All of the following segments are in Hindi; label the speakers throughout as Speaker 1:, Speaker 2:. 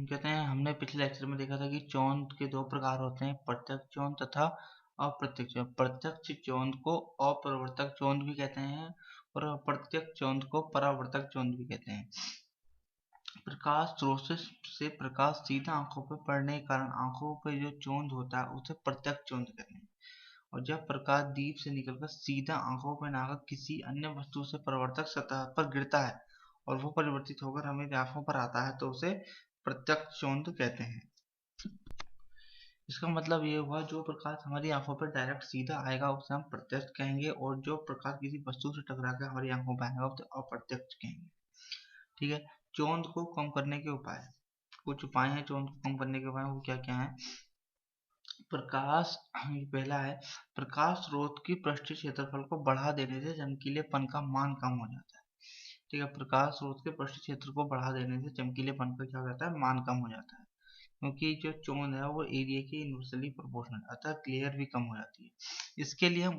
Speaker 1: कहते हैं हमने पिछले लेक्चर में देखा था कि चौंध के दो प्रकार होते हैं, प्रत्यक्ष चौंध तथा अप्रत्यक्ष चौंध। प्रत्यक्ष चौंध को अपरिवर्तक चौंध भी कहते हैं और अप्रत्यक्ष चौंध को परावर्तक चौंध भी कहते हैं। प्रकाश स्रोत से प्रकाश सीधा आंखों पर पड़ने के कारण आंखों पर जो चौंध होता है उसे प्रत्यक्ष चौंध कहते हैं। और जब प्रकाश दीप से निकलकर सीधा आंखों पर न आकर किसी अन्य वस्तु से परावर्तक सतह पर गिरता है और वो परिवर्तित होकर हमारी आंखों पर आता है तो उसे प्रत्यक्ष चौंध कहते हैं। इसका मतलब ये हुआ, जो प्रकाश हमारी आंखों पर डायरेक्ट सीधा आएगा उसे हम प्रत्यक्ष कहेंगे, और जो प्रकाश किसी वस्तु से टकरा कर हमारी आंखों पर आएगा उसे अप्रत्यक्ष कहेंगे। ठीक है। चौंध को कम करने के उपाय, कुछ उपाय हैं चौंध को कम करने के उपाय, वो क्या क्या है। प्रकाश, पहला है प्रकाश स्रोत की पृष्ठीय क्षेत्रफल को बढ़ा देने से चमकीलेपन का मान कम हो जाता है। ठीक है, प्रकाश स्रोत के पृष्ठीय क्षेत्र को बढ़ा देने से चमकीलेपन का क्या हो जाता है, मान कम हो जाता है, क्योंकि जो चौंध है वो एरिया के इनवर्सली प्रोपोर्शनल, अतः ग्लेयर भी कम हो जाती है। इसके लिए हम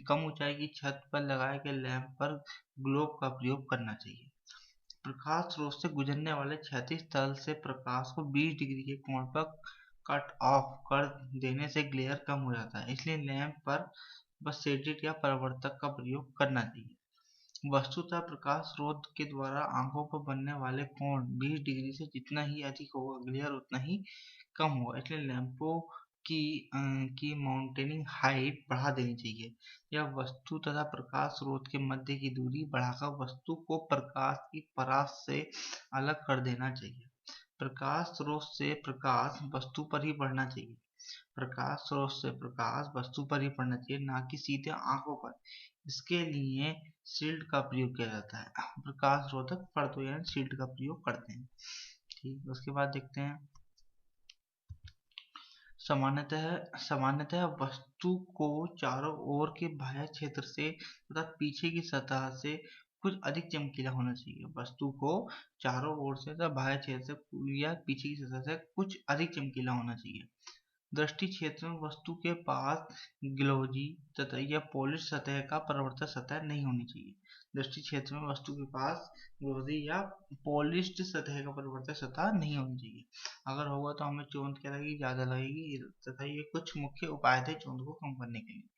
Speaker 1: कम ऊंचाई की छत पर लगाए गए लैंप पर ग्लोब का प्रयोग करना चाहिए। प्रकाश स्रोत से गुजरने वाले क्षैतिज तल से प्रकाश को 20 डिग्री के कोण पर कट ऑफ कर देने से ग्लेयर कम हो जाता है, इसलिए लैंप पर बस शेडेड या परावर्तक का प्रयोग करना चाहिए। वस्तुतः प्रकाश स्रोत के द्वारा आंखों पर बनने वाले कोण 20 डिग्री से जितना ही अधिक होगा ग्लेयर उतना ही कम होगा, इसलिए लैंपों की माउंटेनिंग हाइट बढ़ा देनी चाहिए, या वस्तु तथा प्रकाश स्रोत के मध्य की दूरी बढ़ाकर वस्तु को प्रकाश की परास से अलग कर देना चाहिए। प्रकाश स्रोत से प्रकाश वस्तु पर ही पड़ना चाहिए। प्रकाश स्रोत से प्रकाश वस्तु पर ही पड़ना चाहिए, ना कि सीधे आंखों पर। इसके लिए शील्ड का प्रयोग किया जाता है। प्रकाश रोधक पर्दों यानी शील्ड का प्रयोग करते हैं। ठीक, उसके बाद देखते हैं सामान्यतः वस्तु को चारों ओर के बाह्य क्षेत्र से तथा पीछे की सतह से कुछ अधिक चमकीला होना चाहिए। वस्तु को चारों ओर से तथा बाह्य क्षेत्र से या पीछे की सतह से कुछ अधिक चमकीला होना चाहिए। दृष्टि क्षेत्र में वस्तु के पास ग्लोजी तथा या पॉलिश सतह का परावर्तक सतह नहीं होनी चाहिए। दृष्टि क्षेत्र में वस्तु के पास ग्लोजी या पॉलिश्ड सतह का परावर्तक सतह नहीं होनी चाहिए। अगर होगा तो हमें चौंध क्या लगेगी, ज्यादा लगेगी, तथा ये कुछ मुख्य उपाय थे चौंध को कम करने के लिए।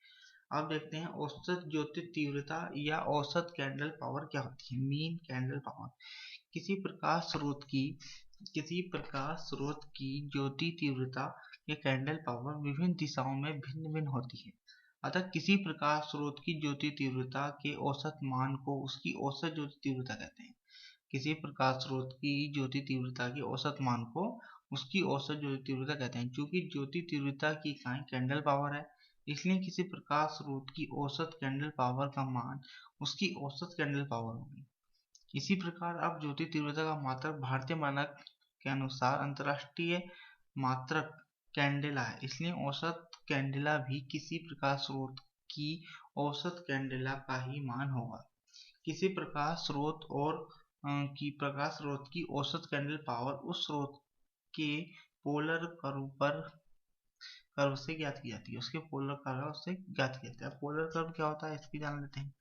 Speaker 1: अब देखते हैं औसत ज्योति तीव्रता या औसत कैंडल पावर क्या होती है। मीन कैंडल पावर किसी प्रकाश स्रोत की ज्योति तीव्रता या कैंडल पावर विभिन्न दिशाओं में भिन्न भिन्न होती है, अतः किसी प्रकाश स्रोत की ज्योति तीव्रता के औसत मान को उसकी औसत ज्योति तीव्रता कहते हैं। किसी प्रकाश स्रोत की ज्योति तीव्रता के औसत मान को उसकी औसत ज्योति तीव्रता कहते हैं। चूंकि ज्योति तीव्रता की इकाई कैंडल पावर है, इसलिए किसी प्रकाश स्रोत की औसत कैंडल पावर का मान उसकी औसत कैंडल पावर होगी। इसी प्रकार अब ज्योति तीव्रता का मात्रक भारतीय मानक के अनुसार अंतरराष्ट्रीय मात्रक कैंडेला है, इसलिए औसत कैंडेला भी किसी प्रकाश स्रोत की औसत कैंडेला का ही मान होगा। किसी प्रकाश स्रोत की औसत कैंडल पावर उस स्रोत के पोलर कर्व से ज्ञात की जाती है। उसके पोलर कर्व से ज्ञात किया जाता है। पोलर कर्व क्या होता है इसकी जान लेते हैं।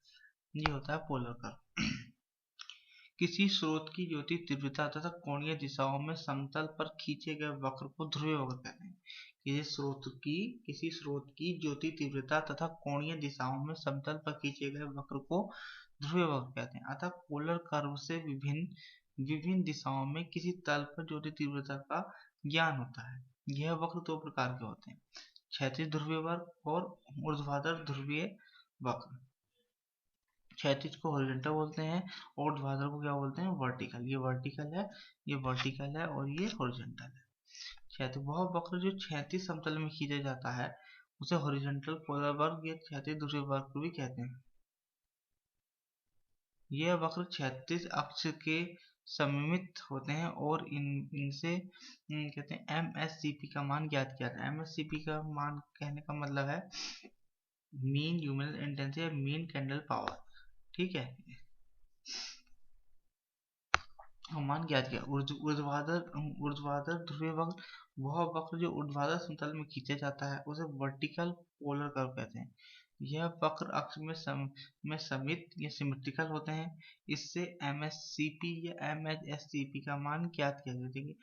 Speaker 1: ये होता है पोलर कर्व। किसी स्रोत की ज्योति तीव्रता तथा कोणीय दिशाओं में समतल पर खींचे गए वक्र को ध्रुवीय वक्र कहते हैं। किसी स्रोत की ज्योति तीव्रता तथा कोणीय दिशाओं में समतल पर खींचे गए वक्र को ध्रुवीय वक्र कहते हैं। अतः पोलर कर्व से विभिन्न दिशाओं में किसी तल पर ज्योति तीव्रता का ज्ञान होता है। यह वक्र दो प्रकार के होते हैं, क्षैतिज ध्रुवीय वक्र और ऊर्ध्वाधर ध्रुवीय वक्र। क्षैतिज को हॉरिजॉन्टल बोलते हैं और ऊर्ध्वाधर को क्या बोलते हैं, वर्टिकल। ये वर्टिकल है और ये हॉरिजॉन्टल है। क्षैतिज वह वक्र जो क्षैतिज समतल में खींचा जाता है उसे हॉरिजॉन्टल पोलर वक्र या क्षैतिज ध्रुवीय वक्र भी कहते हैं। यह वक्र क्षैतिज अक्ष के सममित होते हैं और इनसे कहते हैं MSCP का मान ज्ञात किया जाता है। MSCP का मान कहने का मतलब है मीन ल्यूमिनस इंटेंसिटी या मीन कैंडल पावर। ठीक है, मान ज्ञात किया। ऊर्ध्वाधर ध्रुवीय वक्र वह वक्र जो ऊर्ध्वाधर समतल में खींचा जाता है उसे वर्टिकल पोलर कर्व कहते हैं। यह वक्र अक्ष में समित या सिमेट्रिकल होते हैं। इससे MSCP या MHSCP का मान ज्ञात किया जाता है,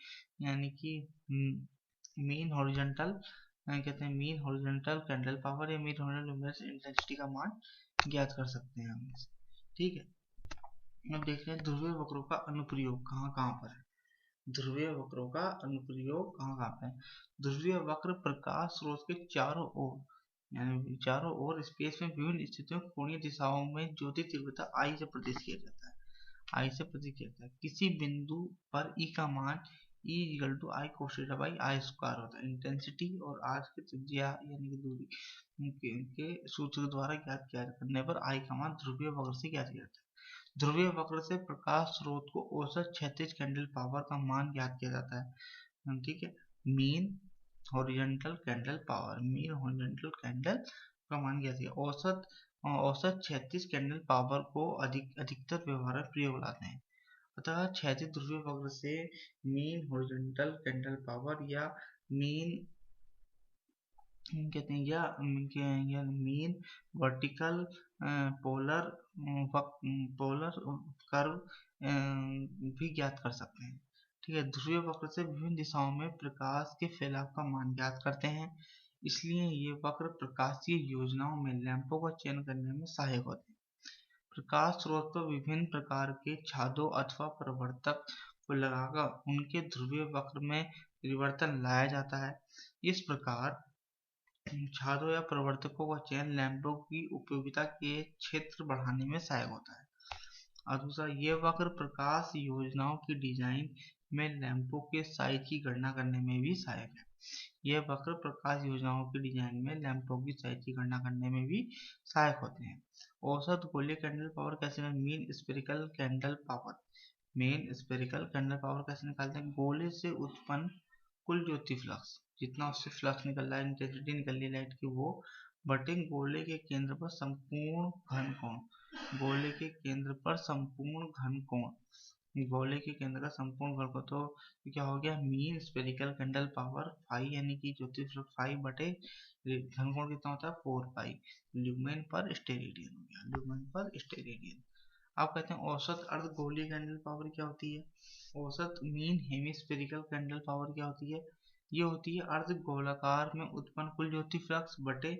Speaker 1: यानी कि मीन हॉरिजॉन्टल कहते हैं, मीन हॉरिजॉन्टल कैंडल पावर या मीन हॉरिजॉन्टल लुमिनस इंटेंसिटी का मान ज्ञात कर सकते हैं हम। ठीक है, अब देखते हैं ध्रुवीय वक्रों का अनुप्रयोग कहाँ कहाँ पर है। ध्रुवीय वक्रों का अनुप्रयोग कहाँ कहाँ पर है। ध्रुवीय वक्र प्रकाश स्रोत के चारों ओर, यानी चारों ओर स्पेस में विभिन्न स्थितियों कोणीय दिशाओं में ज्योति तीव्रता I से प्रदर्शित किया जाता है। I से प्रदर्शित किया जाता है। किसी बिंदु पर E का मान E equal to I cos theta by I square होता है। इंटेंसिटी और R की त्रिज्या यानी कि दूरी के सूत्र द्वारा ज्ञात किया करने पर I का मान ध्रुवीय वक्र से ज्ञात किया जाता है। ध्रुवीय वक्र से प्रकाश स्रोत को औसत क्षैतिज कैंडल पावर का मान ज्ञात किया जाता है। ठीक है, mean horizontal candle power, mean horizontal candle का मान ज्ञात किया। औसत क्षैतिज कैंडल पावर को अधिकतर व्यवहार में प्रयोग लाते हैं। अतः क्षैतिज ध्रुवीय वक्र से मीन हॉरिजॉन्टल कैंडल पावर या मीन कहते हैं या मीन वर्टिकल पोलर कर्व भी ज्ञात कर सकते हैं। ठीक है, ध्रुवीय वक्र से विभिन्न दिशाओं में प्रकाश के फैलाव का मान ज्ञात करते हैं। इसलिए ये वक्र प्रकाशीय योजनाओं में लैंपों का चयन करने में सहायक होते हैं। प्रकाश स्रोत पर विभिन्न प्रकार के छादों अथवा प्रवर्तक को लगाकर उनके ध्रुवीय वक्र में परिवर्तन लाया जाता है। इस प्रकार छादों या प्रवर्तकों का चयन लैंपों की उपयोगिता के क्षेत्र बढ़ाने में सहायक होता है। और दूसरा, ये वक्र प्रकाश योजनाओं की डिजाइन में लैंपों के साइज की गणना करने में भी सहायक है। यह वक्र प्रकाश योजनाओं की डिजाइन में लैंपों की साइज की गणना करने में भी सहायक होते हैं। औसत गोलीय कैंडल पावर कैसे, mean spherical candle power, mean spherical candle power कैसे निकालते हैं। गोले से उत्पन्न कुल ज्योति फ्लक्स, जितना उससे फ्लक्स निकल रहा है, इंटेंसिटी निकल रही है लाइट की, वो बटे गोले के केंद्र पर संपूर्ण घन कोण, गोले के केंद्र पर संपूर्ण घन कोण, गोले के केंद्र का संपूर्ण घन कोण, तो क्या हो गया, mean spherical candle power phi, यानी कि ज्योति फ्लक्स फाई बटे घन कोण कितना होता है 4 पाई ल्यूमेन पर स्टेरेडियन हो गया, ल्यूमेन पर स्टेरेडियन। आप कहते हैं औसत अर्धगोलीय कैंडल पावर क्या होती है। औसत मीन हेमिस्फेरिकल कैंडल पावर क्या होती है। ये होती है अर्ध गोलाकार में उत्पन्न कुल ज्योति फ्लक्स बटे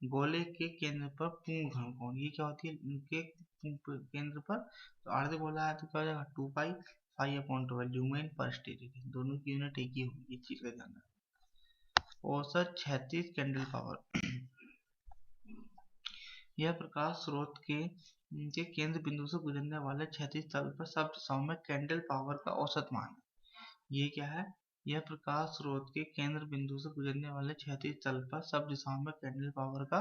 Speaker 1: गोले के केंद्र पर पूर्ण घन कोण। ये क्या होती है, उनके केंद्र पर, तो अर्ध गोला है तो क्या हो जाएगा 2 पाई फाई अपॉन 12 ल्यूमेन पर स्टेरेडियन, दोनों की यूनिट एक ही होगी, ये चीज का ध्यान रखना। औसत क्षैतिज कैंडल पावर यह प्रकाश स्रोत के केंद्र बिंदु से गुजरने वाले क्षैतिज तल पर सब दिशाओं में कैंडल पावर का औसत मान है। ये क्या है, यह प्रकाश स्रोत के केंद्र बिंदु से गुजरने वाले क्षैतिज तल पर सब दिशाओं में कैंडल पावर का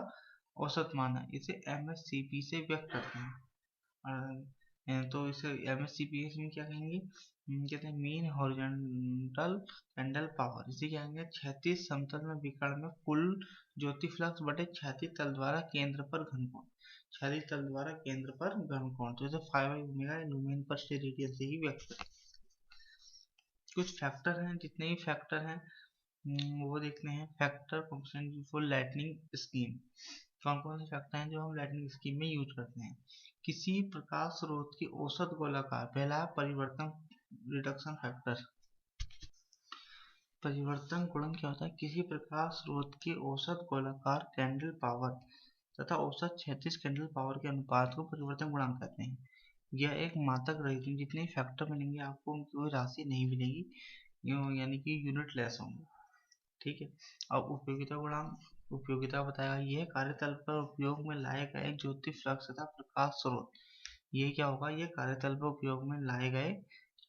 Speaker 1: औसत मान है। इसे MSCP से व्यक्त करते हैं। तो इसे MSCP में क्या कहेंगे, कहते हैं मीन हॉरिजॉन्टल कैंडल पावर। इसे क्या कहेंगे, क्षैतिज समतल में विकर्ण में कुल ज्योति फ्लक्स बटे क्षैतिज तल द्वारा केंद्र पर घन कोण, क्षैतिज तल द्वारा केंद्र पर घन कोण, तो इसे 5 ल्यूमेन पर स्टेरेडियन से ही व्यक्त करें। कुछ फैक्टर हैं, जितने ही फैक्टर हैं वो देखते हैं। Factor function for lightning scheme, कौन कौन से फैक्टर हैं जो हम लाइटनिंग स्कीम में यूज करते हैं। किसी प्रकाश स्रोत की औसत गोलाकार, पहला परिवर्तन रिडक्शन फैक्टर। परिवर्तन गुणक क्या होता है, किसी प्रकाश स्रोत की औसत गोलाकार कैंडल पावर तथा औसत क्षैतिज कैंडल पावर के अनुपात को परिवर्तन गुणांक कहते हैं। यह एक मात्रक रहित, जितने फैक्टर मिलेंगे आपको उनकी कोई राशि नहीं मिलेगी, यानी कि यूनिट लेस होंगे। ठीक है, अब उपयोगिता गुणांक, उपयोगिता बताया, यह कार्यतल पर उपयोग में लाए गए ज्योति फ्लक्स तथा प्रकाश स्रोत, ये क्या होगा, यह कार्यतल पर उपयोग में लाए गए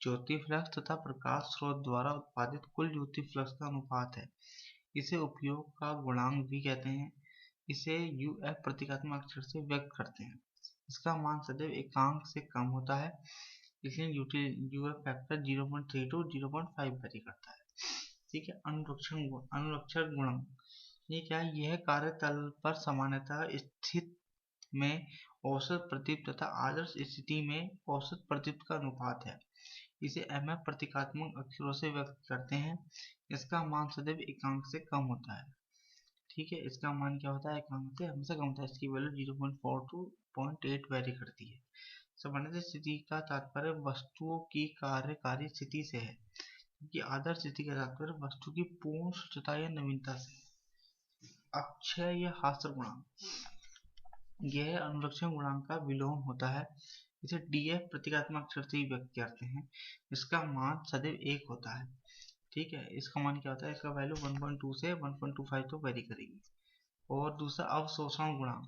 Speaker 1: ज्योति फ्लक्स तथा प्रकाश स्रोत द्वारा उत्पादित कुल ज्योति फ्लक्स का अनुपात है। इसे उपयोग का गुणांक भी कहते हैं। इसे UF प्रतीकात्मक अक्षर से व्यक्त करते हैं। इसका मान सदैव एकांक से कम होता है, इसलिए UF फैक्टर 0.32 0.5 वेरी करता है। ठीक है, अनुरक्षण गुणांक, ये क्या है, यह कार्यतल पर सामान्यतः स्थित में औसत प्रदीप्त तथा आदर्श स्थिति में औसत प्रदीप्त का अनुपात है। इसे MF प्रतीकात्मक अक्षरों से व्यक्त करते हैं। इसका मान सदैव एकांक से कम होता है। ठीक है, इसका मान क्या होता है, एकांक से हमेशा कम होता है, इसकी वैल्यू 0.4 टू 0.8 वेरी करती है। सामान्य स्थिति का तात्पर्य वस्तुओं की कार्यकारी स्थिति से है, क्योंकि आदर्श स्थिति का तात्पर्य वस्तु की पूर्ण स्वच्छता या नवीनता से। अक्षय या हास्य गुणांक, यह अनुलक्षण गुणांक का विलोम होता है। इसे डीएफ प्रतीकात्मक अक्षर से ही व्यक्त करते हैं। इसका मान सदैव 1 होता है। ठीक है, इसका मान क्या होता है, इसका वैल्यू 1.2 से 1.25 तो वेरी करेगी। और दूसरा अवशोषण गुणांक,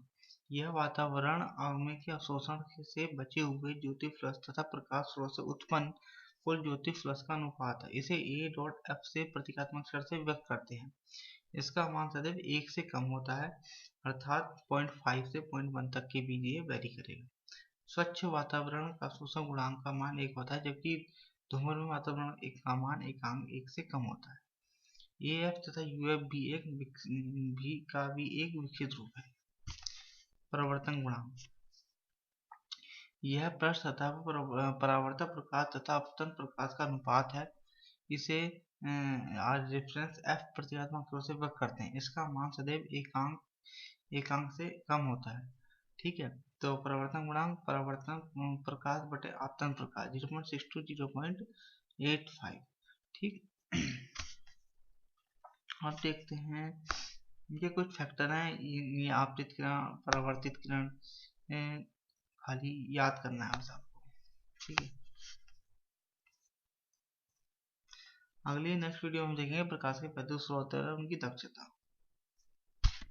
Speaker 1: यह वातावरण में के अवशोषण से बचे हुए ज्योति फ्लक्स तथा प्रकाश स्रोत से उत्पन्न कुल ज्योति फ्लक्स का अनुपात है। इसे ए डॉट एफ से प्रतीकात्मक अक्षर से व्यक्त करते हैं। इसका मान सदैव 1 से कम होता है, अर्थात 0.5 से 0.1 तक के बीच ये वेरी करेगा। स्वच्छ वातावरण का अवशोषण गुणांक का मान 1 होता है, जबकि धूम्रपान वातावरण का मान एकांक 1 से कम होता है। एएफ तथा यूएफ भी एक विकसित रूप है। परावर्तन गुणांक, यह पृष्ठ सतह पर परावर्तक प्रकाश तथा अपतन प्रकाश का अनुपात है। इसे रेफरेंस एफ प्रतीकात्मक रूप से व्यक्त करते हैं। इसका मान सदैव एकांक से कम होता है। ठीक है, तो परावर्तन गुणांक परावर्तन प्रकाश बटे आपतन प्रकाश 0.6 टू 0.85। ठीक, अब देखते हैं ये कुछ फैक्टर हैं, ये आपतित किरण, परावर्तित किरण, खाली याद करना है बस आपको। ठीक है, अगली नेक्स्ट वीडियो में देखेंगे प्रकाश के विद्युत स्रोत और उनकी दक्षता।